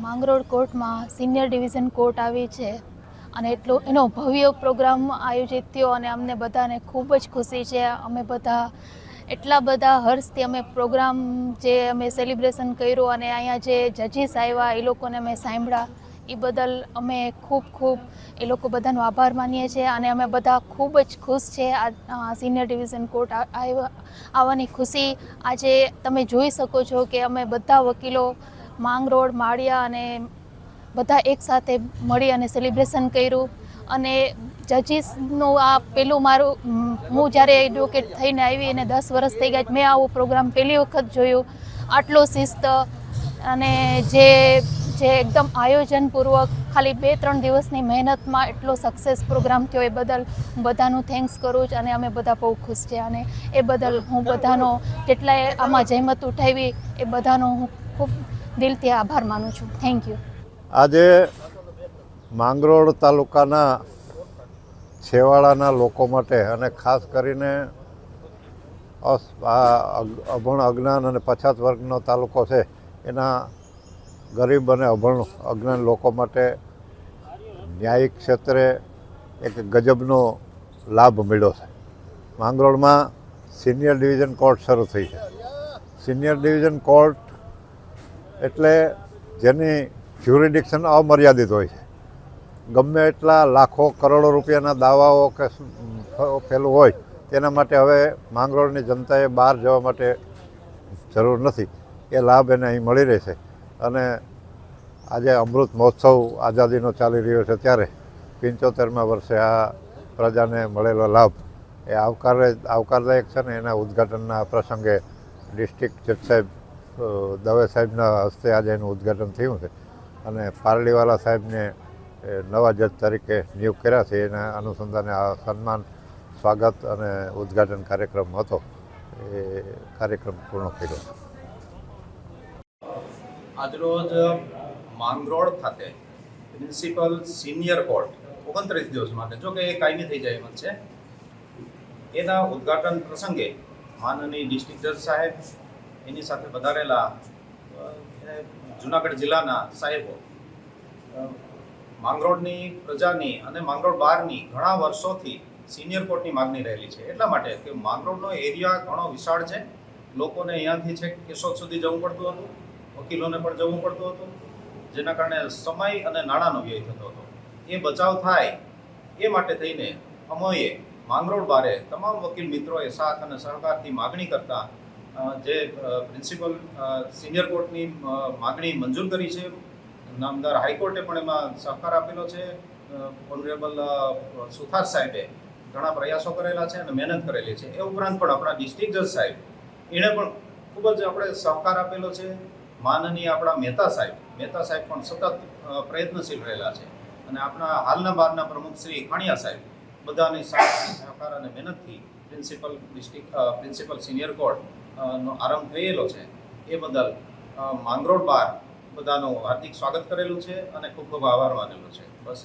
માંગરોળ કોર્ટમાં senior division court આવી છે અને એનો ભવ્ય પ્રોગ્રામ આયોજિત થયો અને અમને બધાને ખૂબ જ ખુશી છે. અમે બધા એટલા બધા હર્ષથી અમે પ્રોગ્રામ જે અમે સેલિબ્રેશન કર્યું અને અહીંયા જે જજીસ આવ્યા એ લોકોને અમે સાંભળ્યા એ બદલ અમે ખૂબ એ લોકો બધાનો આભાર માનીએ છીએ અને અમે બધા ખૂબ જ ખુશ છે. આ સિનિયર ડિવિઝન કોર્ટ આવવાની ખુશી આજે તમે જોઈ શકો છો કે અમે બધા વકીલો માંગરોળ માળિયા અને બધા એકસાથે મળી અને સેલિબ્રેશન કર્યું અને જજીસનું આ પેલું હું જ્યારે એડવોકેટ થઈને આવી અને 10 વર્ષ થઈ ગયા મેં આવો પ્રોગ્રામ પહેલી વખત જોયું. આટલો શિસ્ત અને જે એકદમ આયોજનપૂર્વક ખાલી 2-3 દિવસની મહેનતમાં એટલો સક્સેસ પ્રોગ્રામ થયો એ બદલ હું બધાનું થેન્ક્સ કરું છું અને અમે બધા બહુ ખુશ છીએ અને એ બદલ હું બધાનો જેટલાએ આમાં જહેમત ઉઠાવી એ બધાનો હું ખૂબ દિલથી આભાર માનું છું. Thank you. આજે માંગરોળ તાલુકાના છેવાડાના લોકો માટે અને ખાસ કરીને અભણ અજ્ઞાન અને પછાત વર્ગનો તાલુકો છે એના ગરીબ અને અભણ અજ્ઞાન લોકો માટે ન્યાયિક ક્ષેત્રે એક ગજબનો લાભ મળ્યો છે. માંગરોળમાં સિનિયર ડિવિઝન કોર્ટ શરૂ થઈ છે. સિનિયર ડિવિઝન કોર્ટ એટલે જેની જ્યુરિડિક્શન અમર્યાદિત હોય છે. ગમે એટલા લાખો કરોડો રૂપિયાના દાવાઓ કે પેલું હોય તેના માટે હવે માંગરોળની જનતાએ બહાર જવા માટે જરૂર નથી. એ લાભ એને અહીં મળી રહેશે અને આજે અમૃત મહોત્સવ આઝાદીનો ચાલી રહ્યો છે ત્યારે 75મા વર્ષે આ પ્રજાને મળેલો લાભ એ આવકારદાયક છે ને એના ઉદ્ઘાટનના પ્રસંગે ડિસ્ટ્રિક્ટ જજ સાહેબ દવે સાહેબના હસ્તે આજે એનું ઉદ્ઘાટન થયું છે અને પારડીવાલા સાહેબને નવા જજ તરીકે નિયુક્ત કર્યા છે. એના અનુસંધાને આ સન્માન સ્વાગત અને ઉદ્ઘાટન કાર્યક્રમ હતો. એ કાર્યક્રમ પૂર્ણ કર્યો. આજરોજ માંગરોળ ખાતે પ્રિન્સિપલ સિનિયર કોર્ટ 29 દિવસ માટે, જો કે એ કાયમી થઈ જાય એમ છે, એના ઉદ્ઘાટન પ્રસંગે માનનીય ડિસ્ટ્રિક્ટ જજ સાહેબ, એની સાથે પધારેલા જુનાગઢ જિલ્લાના સાહેબો, માંગરોળની પ્રજાની અને માંગરોળ બહારની ઘણા વર્ષોથી સિનિયર કોર્ટની માગણી રહેલી છે. એટલા માટે કે માંગરોળનો એરિયા ઘણો વિશાળ છે. લોકોને અહીંયાથી છે કેશોદ સુધી જવું પડતું હતું, વકીલોને પણ જવું પડતું હતું, જેના કારણે સમય અને નાણાંનો વ્યય થતો હતો. એ બચાવ થાય એ માટે થઈને અમોએ માંગરોળ બારે તમામ વકીલ મિત્રોએ સાથ અને સહકારથી માગણી કરતા જે પ્રિન્સિપલ સિનિયર કોર્ટની માગણી મંજૂર કરી છે. નામદાર હાઈકોર્ટે પણ એમાં સહકાર આપેલો છે. ઓનરેબલ સુથાર સાહેબે ઘણા પ્રયાસો કરેલા છે અને મહેનત કરેલી છે. એ ઉપરાંત પણ આપણા ડિસ્ટ્રિક્ટ જજ સાહેબ એણે પણ ખૂબ જ આપણે સહકાર આપેલો છે. માનનીય આપણા મહેતા સાહેબ પણ સતત પ્રયત્નશીલ રહેલા છે અને આપણા હાલના બારના પ્રમુખ શ્રી ખાણિયા સાહેબ બધાની સાથ સહકાર અને મહેનતથી પ્રિન્સિપલ સિનિયર કોર્ટ નો આરંભ થયેલો છે. એ બદલ માંગરોળ બાર બધાનું હાર્દિક સ્વાગત કરેલું છે અને ખૂબ ખૂબ આભાર માનેલો છે. બસ.